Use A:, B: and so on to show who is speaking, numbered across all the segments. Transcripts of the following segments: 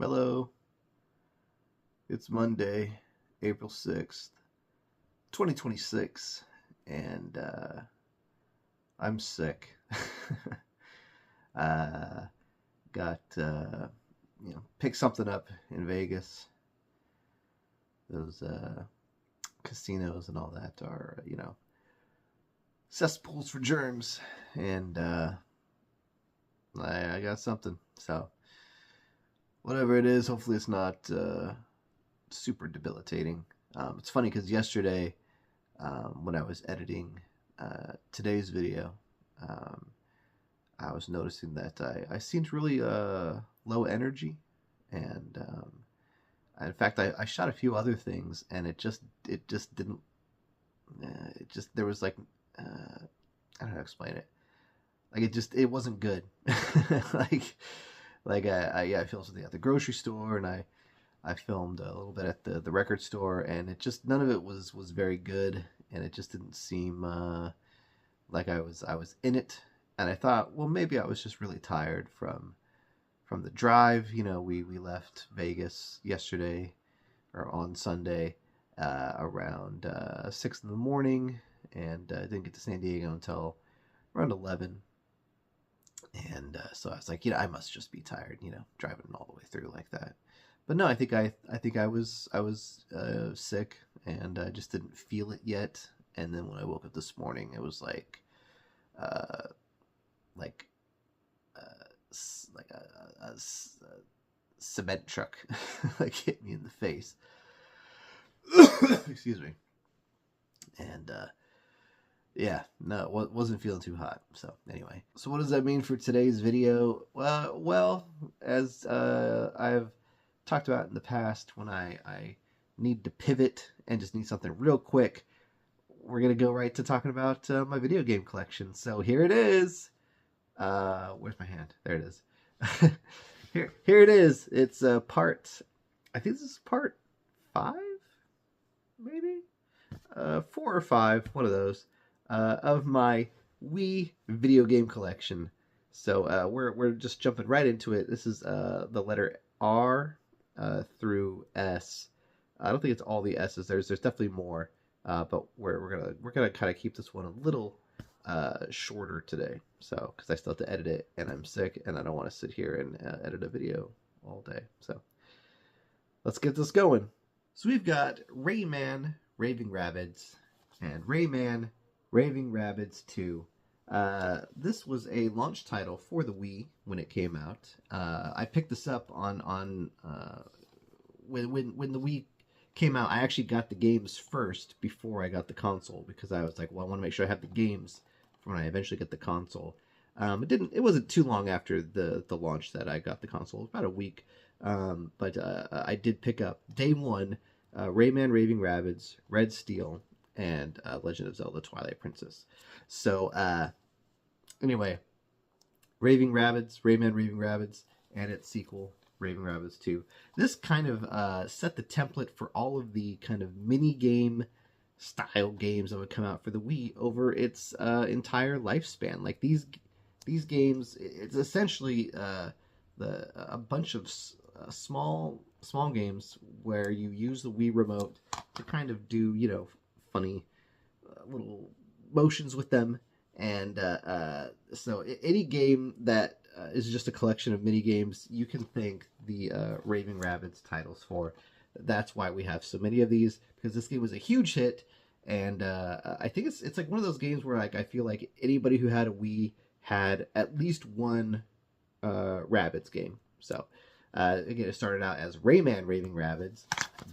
A: Hello, it's Monday, April 6th, 2026, and I'm sick. uh, got, picked something up in Vegas. Those casinos and all that are, cesspools for germs, and I got something, so whatever it is, hopefully it's not super debilitating. It's funny because yesterday, when I was editing today's video, um, I was noticing that I seemed really low energy, and in fact, I shot a few other things, and it just didn't. There was like I don't know how to explain it. Like it wasn't good. like I filmed something at the grocery store, and I filmed a little bit at the record store, and it just none of it was very good, and it just didn't seem like I was in it. And I thought, well, maybe I was just really tired from the drive. We left Vegas yesterday or on Sunday around 6 in the morning, and didn't get to San Diego until around 11. And so I was like, I must just be tired, driving all the way through like that. But no, I think I was sick, and I just didn't feel it yet. And then when I woke up this morning, it was like uh, like like a cement truck like hit me in the face. Excuse me. And yeah, no, wasn't feeling too hot. So anyway, so what does that mean for today's video? Well, as I've talked about in the past, when I need to pivot and just need something real quick, we're gonna go right to talking about my video game collection. So here it is. Where's my hand? There it is. Here it is. It's part. I think this is part 5, maybe 4 or 5, one of those, of my Wii video game collection. So we're just jumping right into it. This is the letter R through S. I don't think it's all the S's. There's definitely more, but we're gonna kind of keep this one a little shorter today. So because I still have to edit it, and I'm sick, and I don't want to sit here and edit a video all day. So let's get this going. So we've got Rayman Raving Rabbids and Rayman Raving Rabbids 2. This was a launch title for the Wii when it came out. I picked this up on when the Wii came out. I actually got the games first before I got the console, because I was like, well, I want to make sure I have the games for when I eventually get the console. It wasn't too long after the launch that I got the console. It was about a week. But I did pick up day one Rayman Raving Rabbids, Red Steel, and Legend of Zelda Twilight Princess. So anyway, Raving Rabbids, Rayman Raving Rabbids, and its sequel, Raving Rabbids 2. This kind of set the template for all of the kind of mini game style games that would come out for the Wii over its entire lifespan. Like these games, it's essentially a bunch of small games where you use the Wii remote to kind of do funny little motions with them. And so any game that is just a collection of mini games, you can thank the Raving Rabbids titles for. That's why we have so many of these, because this game was a huge hit. And I think it's like one of those games where I feel like anybody who had a Wii had at least one Rabbids game. So again, it started out as Rayman Raving Rabbids,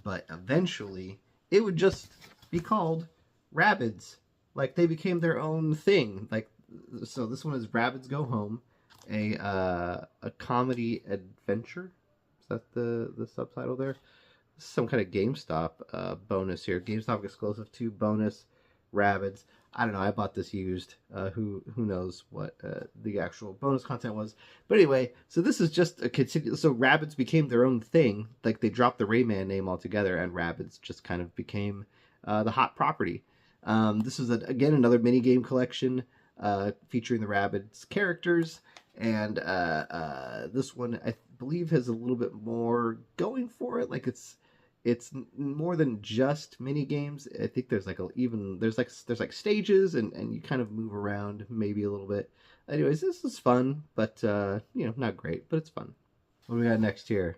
A: but eventually it would just be called Rabbids. Like they became their own thing. Like, so this one is Rabbids Go Home, a comedy adventure. Is that the subtitle there? This is some kind of GameStop bonus here. GameStop exclusive 2 bonus Rabbids. I don't know. I bought this used. Who knows what the actual bonus content was? But anyway, so this is just a continue. So Rabbids became their own thing. Like they dropped the Rayman name altogether, and Rabbids just kind of became the hot property. This is again another mini game collection featuring the Rabbids characters, and this one I believe has a little bit more going for it. Like it's more than just mini games. I think there's like there's like stages and you kind of move around maybe a little bit. Anyways, this is fun, but not great, but it's fun. What do we got next here?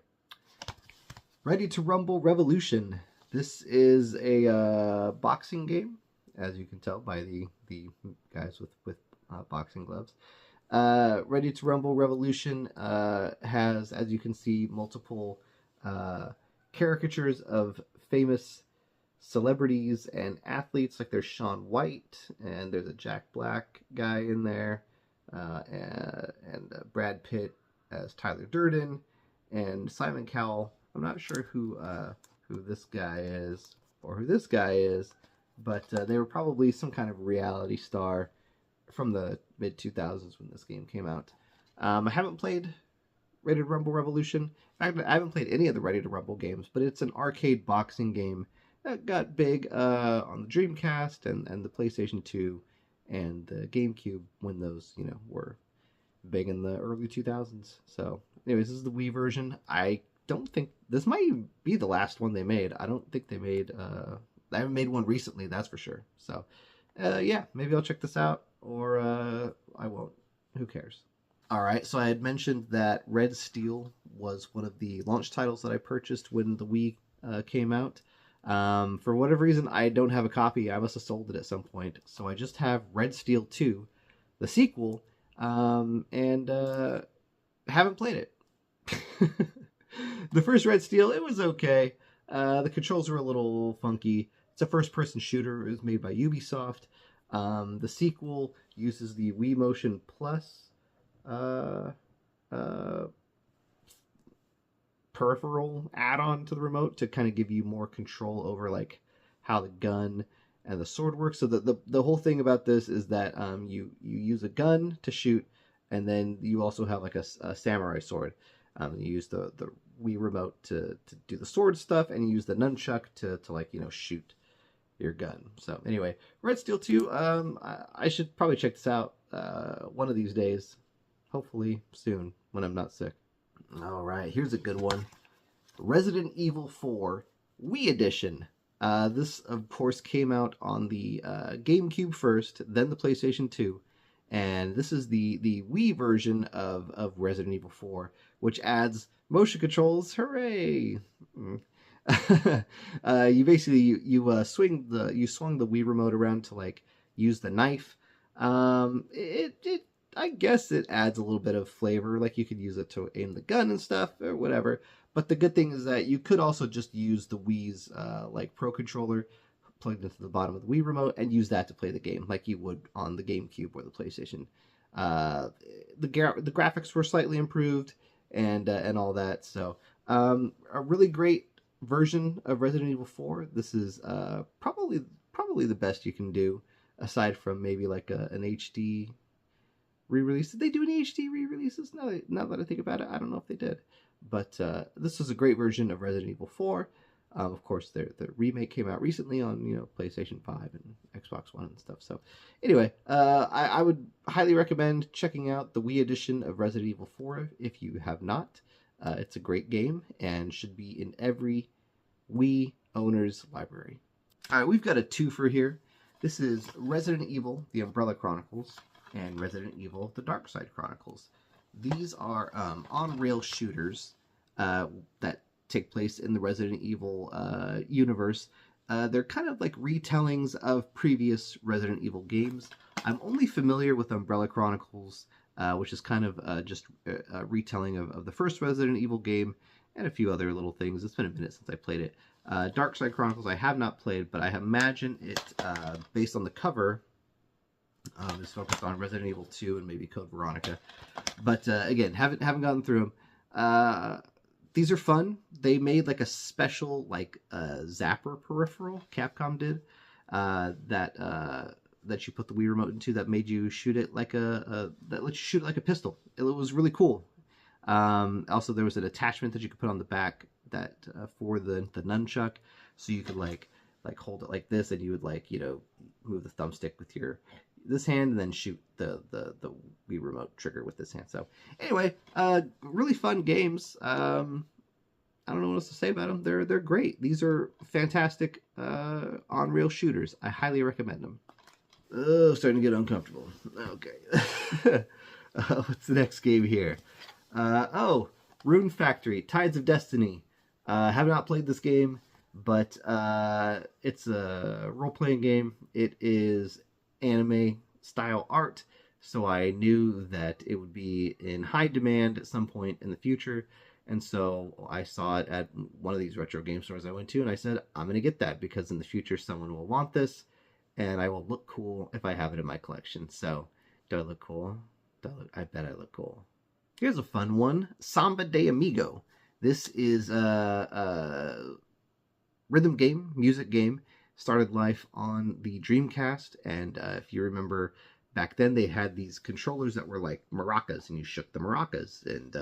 A: Ready to Rumble Revolution. This is a boxing game, as you can tell by the guys with boxing gloves. Ready to Rumble Revolution has, as you can see, multiple caricatures of famous celebrities and athletes. Like there's Shaun White, and there's a Jack Black guy in there, and Brad Pitt as Tyler Durden, and Simon Cowell. I'm not sure who this guy is or who this guy is, but they were probably some kind of reality star from the mid 2000s when this game came out. I haven't played Ready to Rumble Revolution. In fact, I haven't played any of the Ready to Rumble games, but it's an arcade boxing game that got big on the Dreamcast and the PlayStation 2 and the GameCube when those, were big in the early 2000s. So, anyways, this is the Wii version. I don't think this might be the last one they made. I don't think they made I haven't made one recently, that's for sure. So yeah, maybe I'll check this out, or I won't. Who cares? Alright, so I had mentioned that Red Steel was one of the launch titles that I purchased when the Wii came out. For whatever reason, I don't have a copy. I must have sold it at some point. So I just have Red Steel 2, the sequel, and haven't played it. The first Red Steel, it was okay. The controls were a little funky. It's a first-person shooter. It was made by Ubisoft. The sequel uses the Wii Motion Plus peripheral add-on to the remote to kind of give you more control over like how the gun and the sword works. So the whole thing about this is that you use a gun to shoot, and then you also have like a samurai sword. You use the Wii remote to do the sword stuff, and you use the nunchuck to like shoot your gun. So anyway, Red Steel 2. I should probably check this out one of these days. Hopefully soon when I'm not sick. All right, here's a good one. Resident Evil 4 Wii Edition. This, of course, came out on the GameCube first, then the PlayStation 2. And this is the Wii version of Resident Evil 4, which adds motion controls. Hooray! You basically you swung the Wii remote around to like use the knife. I guess it adds a little bit of flavor. Like you could use it to aim the gun and stuff or whatever. But the good thing is that you could also just use the Wii's like Pro Controller plugged into the bottom of the Wii remote and use that to play the game like you would on the GameCube or the PlayStation. The graphics were slightly improved and all that. So a really great version of Resident Evil 4. This is probably the best you can do, aside from maybe like an HD re-release. Did they do any HD re-releases? Now that I think about it, I don't know if they did. But this was a great version of Resident Evil 4. Of course, the remake came out recently on PlayStation 5 and Xbox One and stuff. So anyway, I would highly recommend checking out the Wii edition of Resident Evil 4 if you have not. It's a great game and should be in every Wii owner's library. All right, we've got a twofer here. This is Resident Evil: The Umbrella Chronicles and Resident Evil: The Dark Side Chronicles. These are on-rail shooters that take place in the Resident Evil universe. They're kind of like retellings of previous Resident Evil games. I'm only familiar with Umbrella Chronicles, which is kind of just a retelling of the first Resident Evil game and a few other little things. It's been a minute since I played it. Dark Side Chronicles I have not played, but I imagine it, based on the cover, is focused on Resident Evil 2 and maybe Code Veronica. But again, haven't gotten through them. These are fun. They made like a special like zapper peripheral, Capcom did, that you put the Wii remote into that made you shoot it like that lets you shoot it like a pistol. It was really cool. Also, there was an attachment that you could put on the back that for the nunchuck, so you could like hold it like this, and you would like move the thumbstick with your this hand and then shoot the Wii remote trigger with this hand. So anyway, really fun games. I don't know what else to say about them. They're great. These are fantastic on-rail shooters. I highly recommend them. Oh, starting to get uncomfortable. Okay. What's the next game here? Rune Factory, Tides of Destiny. Have not played this game, but it's a role-playing game. It is anime style art, so I knew that it would be in high demand at some point in the future. And so I saw it at one of these retro game stores I went to, and I said, I'm going to get that because in the future someone will want this, and I will look cool if I have it in my collection. So, do I look cool? I bet I look cool. Here's a fun one, Samba de Amigo. This is a rhythm game, music game. Started life on the Dreamcast, and if you remember, back then they had these controllers that were like maracas, and you shook the maracas, and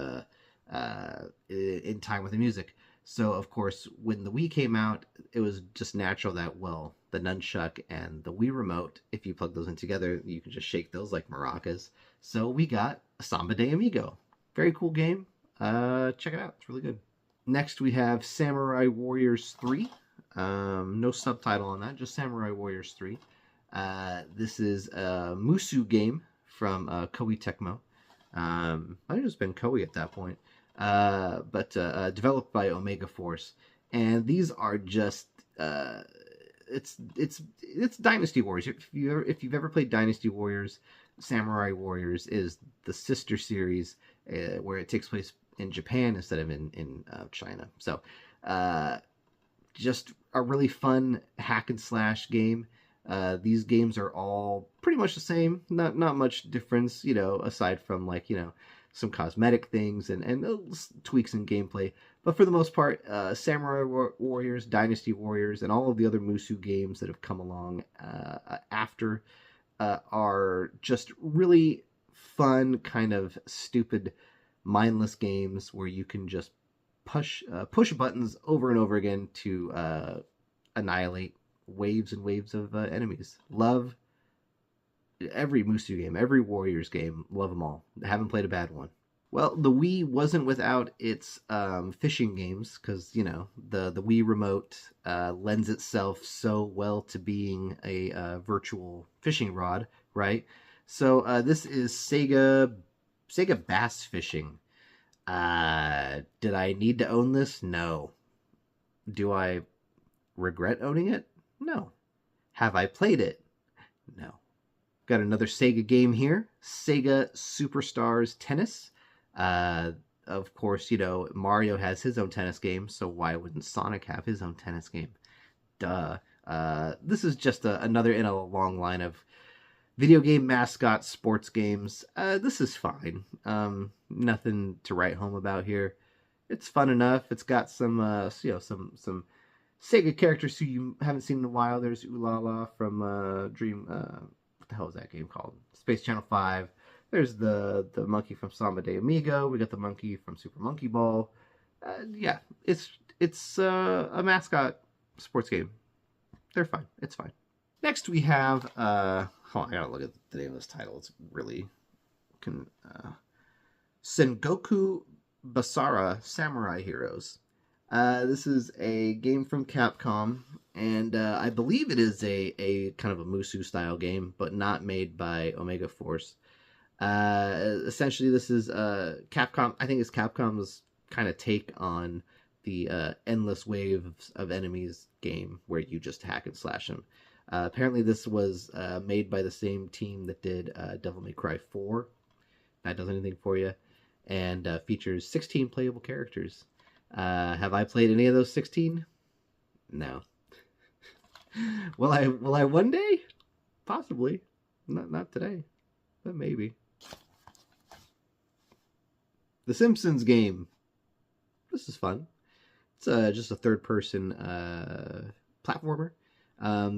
A: in time with the music. So, of course, when the Wii came out, it was just natural that, well, the nunchuck and the Wii remote, if you plug those in together, you can just shake those like maracas. So we got Samba de Amigo. Very cool game. Check it out. It's really good. Next, we have Samurai Warriors 3. No subtitle on that, just Samurai Warriors 3. This is a Musou game from Koei Tecmo. I think it's been Koei at that point. But developed by Omega Force, and these are just it's Dynasty Warriors. If you've ever played Dynasty Warriors, Samurai Warriors is the sister series where it takes place in Japan instead of in China. So just a really fun hack and slash game. These games are all pretty much the same. Not much difference, aside from some cosmetic things and tweaks in gameplay. But for the most part, Samurai Warriors, Dynasty Warriors, and all of the other Musou games that have come along after are just really fun, kind of stupid, mindless games where you can just push buttons over and over again to annihilate waves and waves of enemies. Love every Musou game, every Warriors game, love them all. I haven't played a bad one. Well, the Wii wasn't without its fishing games, because, the Wii remote lends itself so well to being a virtual fishing rod, right? So this is Sega Bass Fishing. Did I need to own this? No. Do I regret owning it? No. Have I played it? No. Got another Sega game here, Sega Superstars Tennis. Of course, Mario has his own tennis game, so why wouldn't Sonic have his own tennis game? Duh. This is just another in a long line of video game mascot sports games. This is fine. Nothing to write home about here. It's fun enough. It's got some Sega characters who you haven't seen in a while. There's Ulala from what the hell is that game called? Space Channel 5. There's the monkey from Samba de Amigo. We got the monkey from Super Monkey Ball. Yeah, it's a mascot sports game. They're fine. It's fine. Next we have hold on, I gotta look at the name of this title. It's really Sengoku Basara Samurai Heroes. This is a game from Capcom, and I believe it is a kind of a Musou style game, but not made by Omega Force. Essentially, this is Capcom. I think it's Capcom's kind of take on the endless waves of enemies game, where you just hack and slash them. Apparently, this was made by the same team that did Devil May Cry 4. If that does anything for you, and features 16 playable characters. Have I played any of those 16? No. Will I one day? Possibly. Not today, but maybe. The Simpsons game. This is fun. It's just a third-person platformer.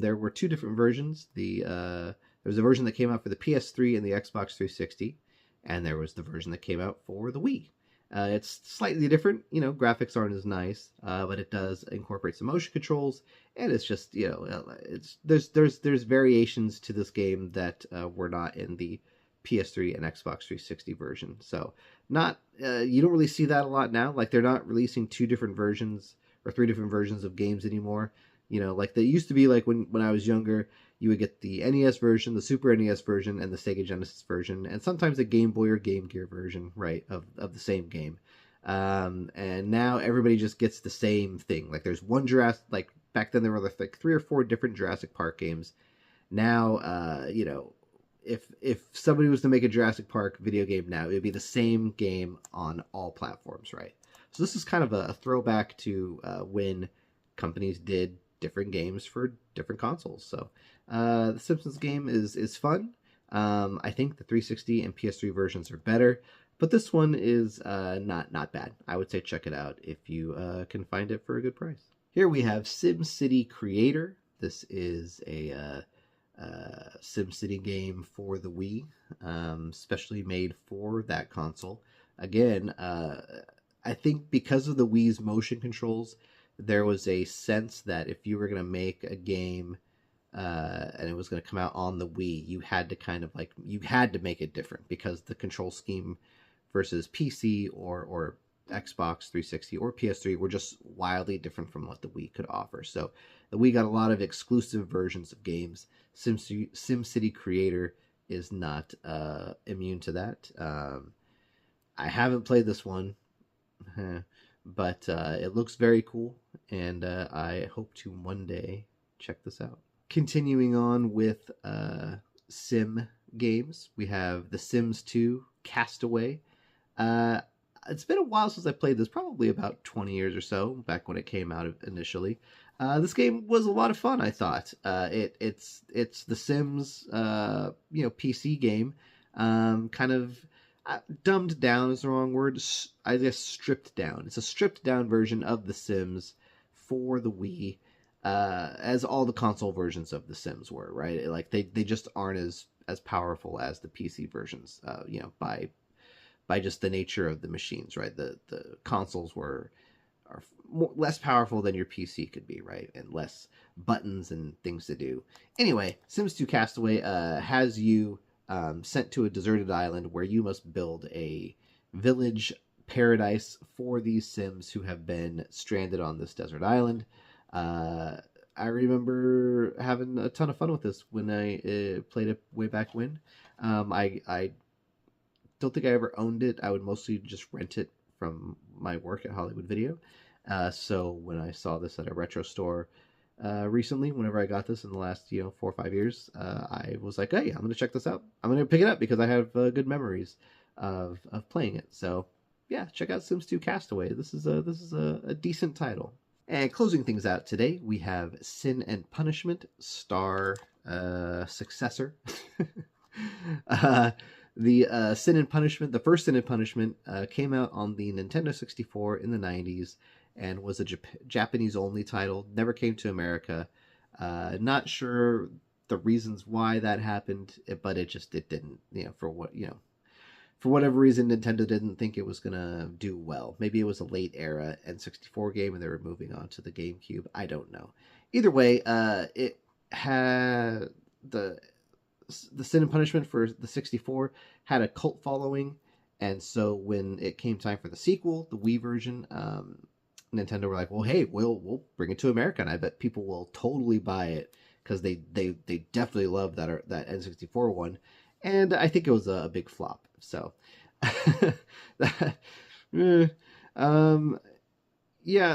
A: There were two different versions. There was a version that came out for the PS3 and the Xbox 360, and there was the version that came out for the Wii. It's slightly different, graphics aren't as nice, but it does incorporate some motion controls, and it's just, it's there's variations to this game that were not in the PS3 and Xbox 360 version. So not you don't really see that a lot now. Like they're not releasing two different versions or three different versions of games anymore. Like they used to be like when I was younger, you would get the NES version, the Super NES version, and the Sega Genesis version, and sometimes a Game Boy or Game Gear version, right, of the same game. And now everybody just gets the same thing. Like there's one Jurassic, like back then there were like three or four different Jurassic Park games. Now, if somebody was to make a Jurassic Park video game now, it would be the same game on all platforms, right? So this is kind of a throwback to when companies did different games for different consoles. So the Simpsons game is fun. I think the 360 and PS3 versions are better, but this one is not bad. I would say check it out if you can find it for a good price. Here we have SimCity Creator. This is a SimCity game for the Wii, specially made for that console. Again, I think because of the Wii's motion controls, there was a sense that if you were going to make a game and it was going to come out on the Wii, you had to make it different because the control scheme versus PC or Xbox 360 or PS3 were just wildly different from what the Wii could offer. So the Wii got a lot of exclusive versions of games. SimCity Creator is not immune to that. I haven't played this one, but it looks very cool, and I hope to one day check this out. Continuing on with Sim games, we have The Sims 2 Castaway. It's been a while since I played this, probably about 20 years or so, back when it came out initially. This game was a lot of fun, I thought. It's The Sims, PC game, kind of dumbed down is the wrong word. I guess stripped down. It's a stripped down version of The Sims for the Wii, as all the console versions of The Sims were, right? Like they just aren't as powerful as the PC versions, by just the nature of the machines, right? The consoles are less powerful than your PC could be, right? And less buttons and things to do. Anyway, Sims 2 Castaway has you sent to a deserted island where you must build a village paradise for these Sims who have been stranded on this desert island. I remember having a ton of fun with this when I played it way back when. I don't think I ever owned it. I would mostly just rent it from my work at Hollywood Video. So when I saw this at a retro store recently, whenever I got this in the last 4 or 5 years, I was like, hey, I'm going to check this out. I'm going to pick it up because I have good memories of playing it. So yeah, check out Sims 2 Castaway. This is a decent title. And closing things out today, we have Sin and Punishment Star successor. The Sin and Punishment, the first Sin and Punishment, came out on the Nintendo 64 in the 90s and was a Japanese-only title. Never came to America. Not sure the reasons why that happened, but it didn't. For whatever reason, Nintendo didn't think it was gonna do well. Maybe it was a late era N64 game and they were moving on to the GameCube. I don't know. Either way, it had the Sin and Punishment for the 64 had a cult following, and so when it came time for the sequel, the Wii version, Nintendo were like, well, hey, we'll bring it to America, and I bet people will totally buy it because they definitely love that N64 one, and I think it was a big flop. So, yeah,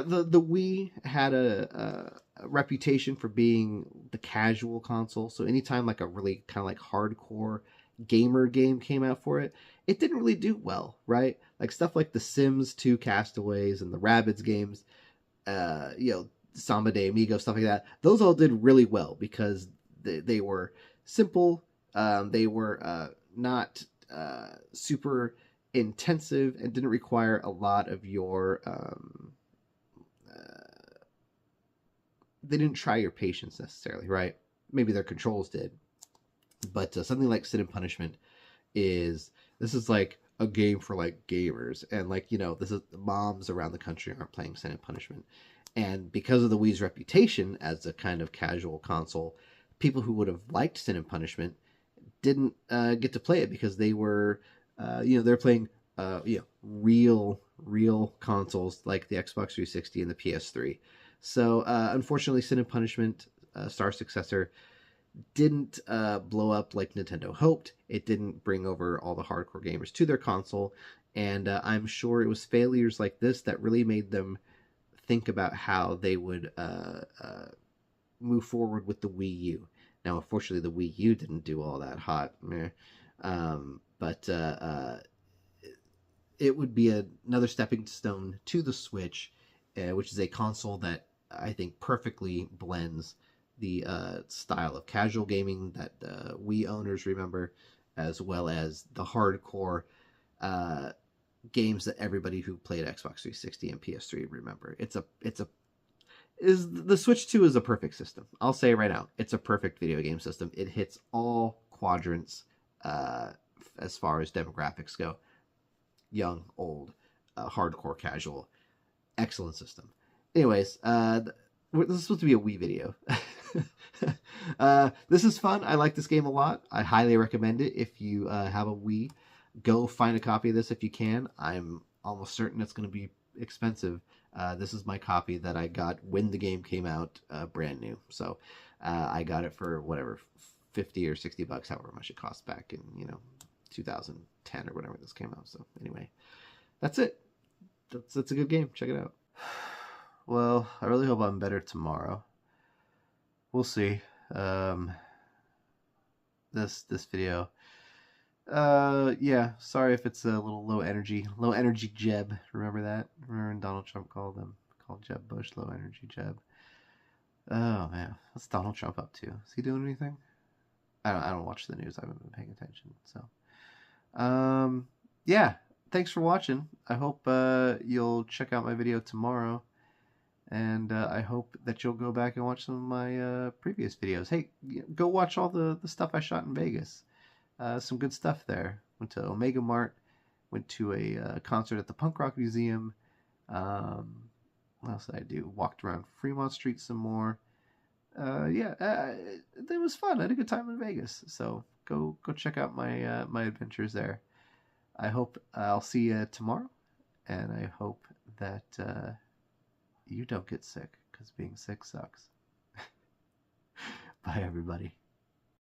A: the Wii had a reputation for being the casual console. So anytime like a really kind of like hardcore gamer game came out for it, it didn't really do well, right? Like stuff like the Sims 2 Castaways and the Rabbids games, Samba de Amigo, stuff like that. Those all did really well because they were simple. They were not super intensive and didn't require a lot of your they didn't try your patience necessarily, right? Maybe their controls did, but something like Sin and Punishment this is like a game for like gamers, and like, you know, this is moms around the country aren't playing Sin and Punishment, and because of the Wii's reputation as a kind of casual console, people who would have liked Sin and Punishment didn't get to play it because they were, you know, they're playing, you know, real consoles like the Xbox 360 and the PS3. So unfortunately, Sin and Punishment, Star Successor, didn't blow up like Nintendo hoped. It didn't bring over all the hardcore gamers to their console, and I'm sure it was failures like this that really made them think about how they would move forward with the Wii U. Now, unfortunately, the Wii U didn't do all that hot, but it would be another stepping stone to the Switch, which is a console that I think perfectly blends the style of casual gaming that Wii owners remember, as well as the hardcore uh, games that everybody who played Xbox 360 and PS3 remember. Is the Switch 2 is a perfect system. I'll say right now, it's a perfect video game system. It hits all quadrants as far as demographics go. Young, old, hardcore, casual. Excellent system. Anyways, this is supposed to be a Wii video. This is fun. I like this game a lot. I highly recommend it. If you have a Wii, go find a copy of this if you can. I'm almost certain it's going to be expensive. This is my copy that I got when the game came out, brand new. So I got it for whatever, 50 or 60 bucks, however much it cost back in, 2010 or whatever this came out. So anyway, that's it. That's a good game. Check it out. Well, I really hope I'm better tomorrow. We'll see. This video. Yeah, sorry if it's a little low energy Jeb. Remember that? Remember when Donald Trump called Jeb Bush low energy Jeb? Oh man, what's Donald Trump up to? Is he doing anything? I don't watch the news. I haven't been paying attention. So, yeah. Thanks for watching. I hope you'll check out my video tomorrow, and I hope that you'll go back and watch some of my previous videos. Hey, go watch all the stuff I shot in Vegas. Some good stuff there. Went to Omega Mart. Went to a concert at the Punk Rock Museum. What else did I do? Walked around Fremont Street some more. Yeah, it was fun. I had a good time in Vegas. So go check out my my adventures there. I hope I'll see you tomorrow, and I hope that you don't get sick, because being sick sucks. Bye, everybody.